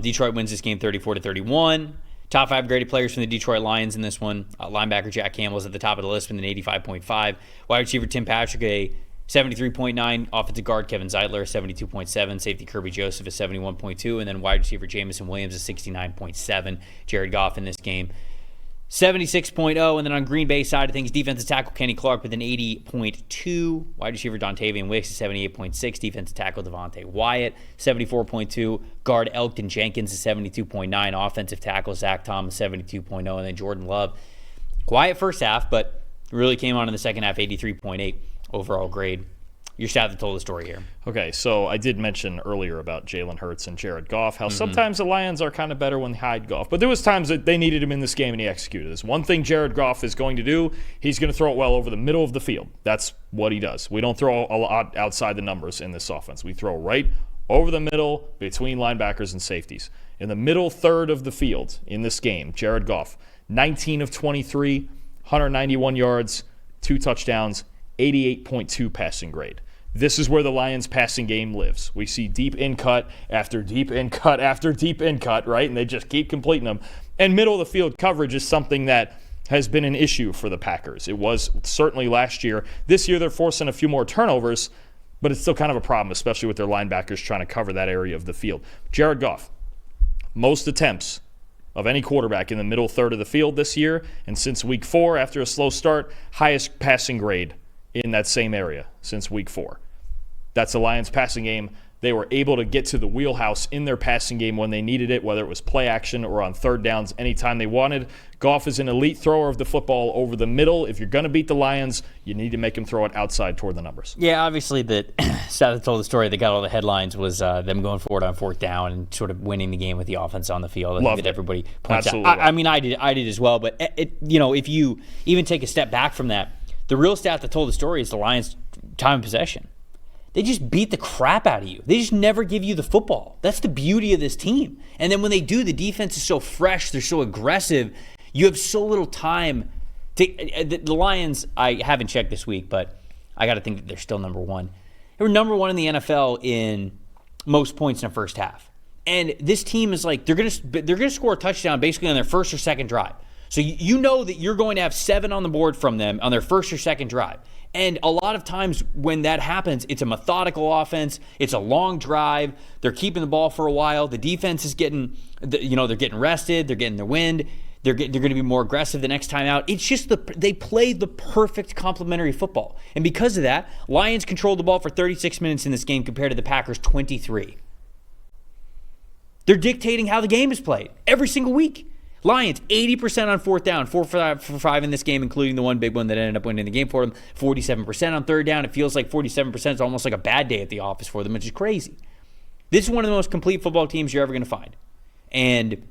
Detroit wins this game 34-31. Top 5 graded players from the Detroit Lions in this one. Linebacker Jack Campbell is at the top of the list with an 85.5. Wide receiver Tim Patrick, a 73.9. Offensive guard Kevin Zeitler, 72.7. Safety Kirby Joseph is 71.2. And then wide receiver Jamison Williams is 69.7. Jared Goff in this game, 76.0. And then on Green Bay side of things, defensive tackle Kenny Clark with an 80.2. Wide receiver Dontavian Wicks is 78.6. Defensive tackle Devontae Wyatt, 74.2. Guard Elkton Jenkins is 72.9. Offensive tackle Zach Thomas, 72.0. And then Jordan Love, quiet first half, but really came on in the second half, 83.8 overall grade. Your stat that told the story here. Okay, so I did mention earlier about Jalen Hurts and Jared Goff, how sometimes the Lions are kind of better when they hide Goff. But there was times that they needed him in this game, and he executed this. One thing Jared Goff is going to do, he's going to throw it well over the middle of the field. That's what he does. We don't throw a lot outside the numbers in this offense. We throw right over the middle between linebackers and safeties. In the middle third of the field in this game, Jared Goff, 19 of 23, 191 yards, 2 touchdowns, 88.2 passing grade. This is where the Lions' passing game lives. We see deep in cut after deep in cut after deep in cut, right? And they just keep completing them. And middle of the field coverage is something that has been an issue for the Packers. It was certainly last year. This year they're forcing a few more turnovers, but it's still kind of a problem, especially with their linebackers trying to cover that area of the field. Jared Goff, most attempts of any quarterback in the middle third of the field this year, and since week 4, after a slow start, highest passing grade in that same area since week 4. That's the Lions' passing game. They were able to get to the wheelhouse in their passing game when they needed it, whether it was play action or on third downs, anytime they wanted. Goff is an elite thrower of the football over the middle. If you're going to beat the Lions, you need to make him throw it outside toward the numbers. Yeah, obviously the stat that told the story that got all the headlines was them going forward on fourth down and sort of winning the game with the offense on the field. I think that everybody points out. I mean, I did as well. But if you even take a step back from that, the real stat that told the story is the Lions' time of possession. They just beat the crap out of you. They just never give you the football. That's the beauty of this team. And then when they do, the defense is so fresh. They're so aggressive. You have so little time. The Lions, I haven't checked this week, but I got to think that they're still number 1. They were number 1 in the NFL in most points in the first half. And this team is like, they're gonna score a touchdown basically on their first or second drive. So you know that you're going to have 7 on the board from them on their first or second drive. And a lot of times when that happens, it's a methodical offense. It's a long drive. They're keeping the ball for a while. The defense is getting, they're getting rested. They're getting their wind. They're going to be more aggressive the next time out. It's just they played the perfect complementary football. And because of that, Lions controlled the ball for 36 minutes in this game compared to the Packers' 23. They're dictating how the game is played every single week. Lions, 80% on fourth down, 4 for 5 in this game, including the one big one that ended up winning the game for them. 47% on third down. It feels like 47% is almost like a bad day at the office for them, which is crazy. This is one of the most complete football teams you're ever going to find. And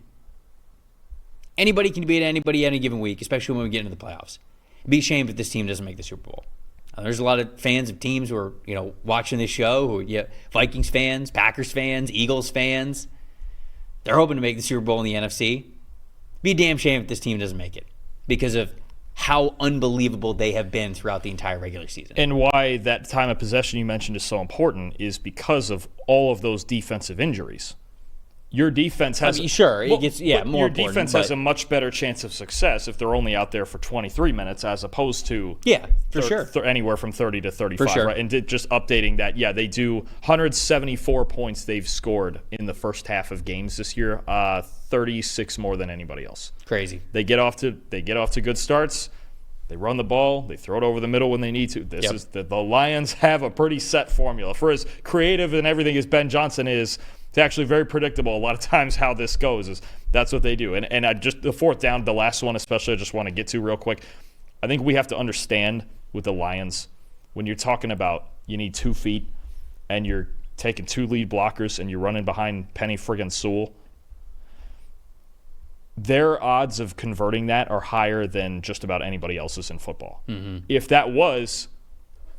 anybody can beat anybody any given week, especially when we get into the playoffs. It'd be a shame if this team doesn't make the Super Bowl. There's a lot of fans of teams who are, watching this show, Vikings fans, Packers fans, Eagles fans. They're hoping to make the Super Bowl in the NFC. Be a damn shame if this team doesn't make it because of how unbelievable they have been throughout the entire regular season. And why that time of possession you mentioned is so important is because of all of those defensive injuries. Your defense has more your important, defense has a much better chance of success if they're only out there for 23 minutes as opposed to anywhere from 30 to 35. Right? And just updating that, they do 174 points they've scored in the first half of games this year, 36 more than anybody else. Crazy. They get off to good starts. They run the ball. They throw it over the middle when they need to. The Lions have a pretty set formula. For as creative and everything as Ben Johnson is, it's actually very predictable a lot of times how this goes. Is that's what they do. And I just the fourth down, the last one especially, I just want to get to real quick. I think we have to understand with the Lions, when you're talking about you need 2 feet and you're taking 2 lead blockers and you're running behind Penny friggin' Sewell, their odds of converting that are higher than just about anybody else's in football. Mm-hmm. If that was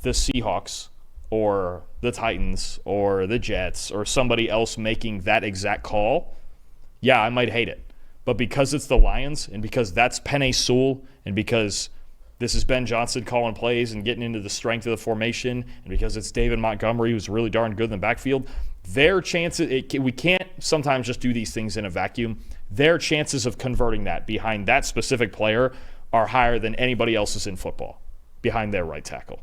the Seahawks or the Titans or the Jets or somebody else making that exact call, I might hate it. But because it's the Lions and because that's Penei Sewell and because this is Ben Johnson calling plays and getting into the strength of the formation and because it's David Montgomery who's really darn good in the backfield, their chances, we can't sometimes just do these things in a vacuum. Their chances of converting that behind that specific player are higher than anybody else's in football behind their right tackle.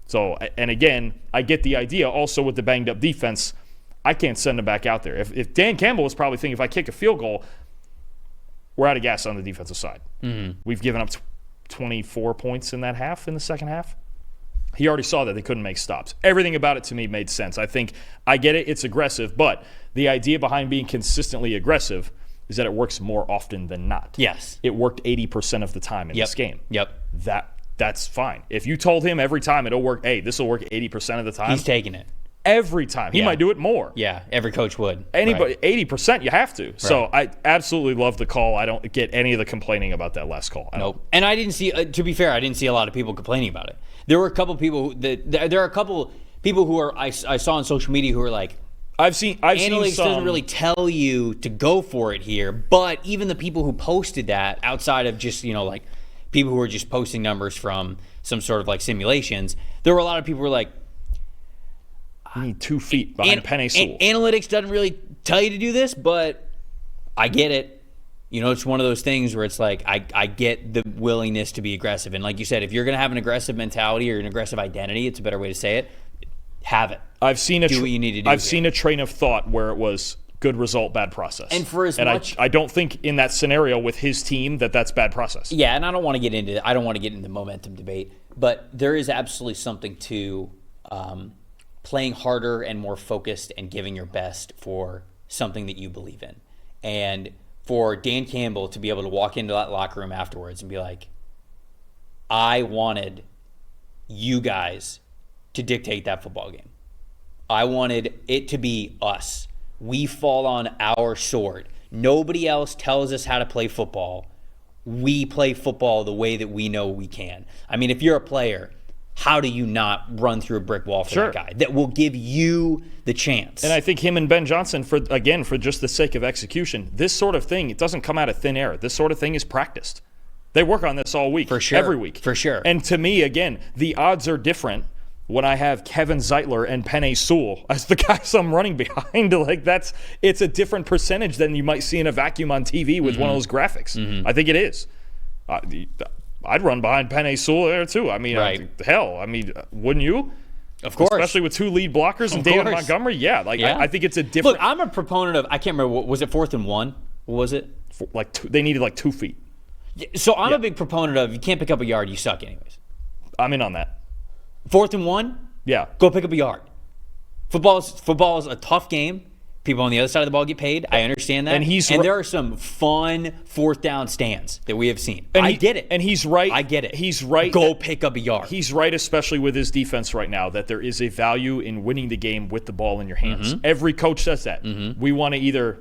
So, and again, I get the idea also with the banged up defense. I can't send him back out there. If Dan Campbell was probably thinking, if I kick a field goal, we're out of gas on the defensive side. Mm-hmm. We've given up 24 points in that half, in the second half. He already saw that they couldn't make stops. Everything about it to me made sense. I think I get it. It's aggressive, but the idea behind being consistently aggressive is that it works more often than not. Yes. It worked 80% of the time in this game. Yep. That's fine. If you told him every time it'll work, hey, this will work 80% of the time. He's taking it. Every time. He might do it more. Yeah, every coach would. Anybody, 80%, you have to. Right. So I absolutely love the call. I don't get any of the complaining about that last call. Nope. And I didn't see, to be fair, I didn't see a lot of people complaining about it. There were a couple people who I saw on social media who were like, analytics doesn't really tell you to go for it here. But even the people who posted that, outside of just, like people who were just posting numbers from some sort of like simulations, there were a lot of people who were like, you need 2 feet behind Penei Sewell. Analytics doesn't really tell you to do this, but I get it. It's one of those things where it's like I get the willingness to be aggressive. And like you said, if you're going to have an aggressive mentality or an aggressive identity, it's a better way to say it, have it. Do what you need to do. I've seen a train of thought where it was good result, bad process. And for as much, I don't think in that scenario with his team that's bad process. Yeah, and I don't want to get into the momentum debate, but there is absolutely something to playing harder and more focused and giving your best for something that you believe in. And for Dan Campbell to be able to walk into that locker room afterwards and be like, I wanted you guys to dictate that football game. I wanted it to be us. We fall on our sword. Nobody else tells us how to play football. We play football the way that we know we can. I mean, if you're a player, how do you not run through a brick wall for that guy that will give you the chance? And I think him and Ben Johnson, for just the sake of execution, this sort of thing, it doesn't come out of thin air. This sort of thing is practiced. They work on this all week, for sure, every week. For sure. And to me, again, the odds are different when I have Kevin Zeitler and Penei Sewell as the guys I'm running behind. It's a different percentage than you might see in a vacuum on TV with one of those graphics. Mm-hmm. I think it is. I'd run behind Penei Sewell there too. I mean, wouldn't you? Of course. Especially with 2 lead blockers and David Montgomery. Yeah, I think it's a different. Look, I'm a proponent of, I can't remember, was it 4th and 1? What was it? They needed 2 feet. Yeah, so I'm a big proponent of, you can't pick up a yard, you suck anyways. I'm in on that. 4th and 1? Yeah. Go pick up a yard. Football is a tough game. People on the other side of the ball get paid. I understand that. And there are some fun 4th down stands that we have seen. I get it. And he's right. I get it. He's right. Go pick up a yard. He's right, especially with his defense right now, that there is a value in winning the game with the ball in your hands. Mm-hmm. Every coach says that. Mm-hmm. We want to either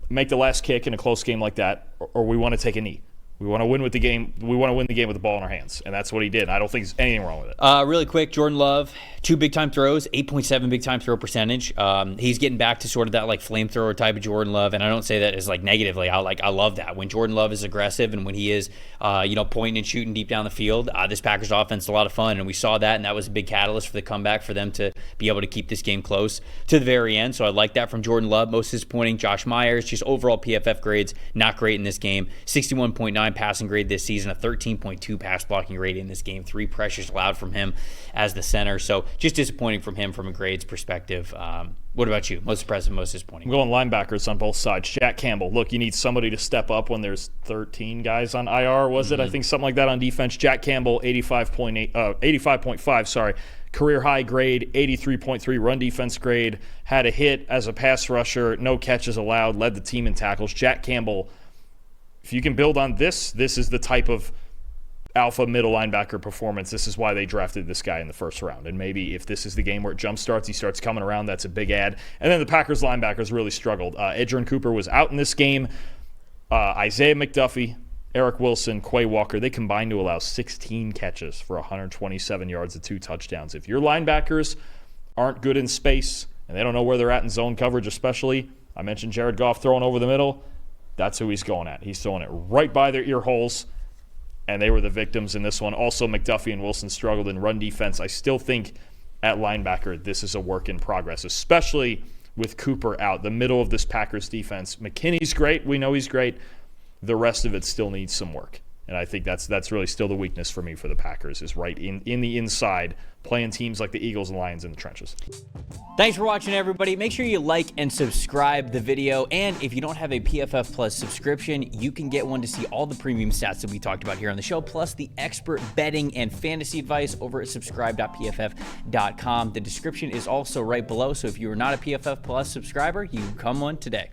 make the last kick in a close game like that, or we want to take a knee. We want to win with the game. We want to win the game with the ball in our hands, and that's what he did. I don't think there's anything wrong with it. Really quick, Jordan Love, 2 big-time throws, 8.7 big-time throw percentage. He's getting back to sort of that flamethrower type of Jordan Love, and I don't say that as negatively. I love that when Jordan Love is aggressive and when he is, pointing and shooting deep down the field. This Packers offense is a lot of fun, and we saw that, and that was a big catalyst for the comeback for them to be able to keep this game close to the very end. So I like that from Jordan Love. Most disappointing, Josh Myers, just overall PFF grades not great in this game. 61.9 passing grade this season, a 13.2 pass blocking grade in this game, 3 pressures allowed from him as the center. So just disappointing from him from a grades perspective. What about you? Most impressive, most disappointing? I'm going linebackers on both sides. Jack Campbell. Look, you need somebody to step up when there's 13 guys on IR, was it? I think something like that on defense. Jack Campbell, 85.5, career high grade, 83.3 run defense grade, had a hit as a pass rusher, no catches allowed, led the team in tackles. Jack Campbell, if you can build on this is the type of alpha middle linebacker performance. This is why they drafted this guy in the first round. And maybe if this is the game where it jump starts, he starts coming around, that's a big add. And then the Packers linebackers really struggled. Edgerrin Cooper was out in this game. Isaiah McDuffie, Eric Wilson, Quay Walker, they combined to allow 16 catches for 127 yards and 2 touchdowns. If your linebackers aren't good in space and they don't know where they're at in zone coverage especially, I mentioned Jared Goff throwing over the middle, that's who he's going at. He's throwing it right by their ear holes, and they were the victims in this one. Also, McDuffie and Wilson struggled in run defense. I still think at linebacker this is a work in progress, especially with Cooper out. The middle of this Packers defense, McKinney's great. We know he's great. The rest of it still needs some work. And I think that's really still the weakness for me for the Packers, is right in the inside, playing teams like the Eagles and Lions in the trenches. Thanks for watching, everybody. Make sure you like and subscribe the video. And if you don't have a PFF Plus subscription, you can get one to see all the premium stats that we talked about here on the show, plus the expert betting and fantasy advice over at subscribe.pff.com. The description is also right below, so if you are not a PFF Plus subscriber, you can become one today.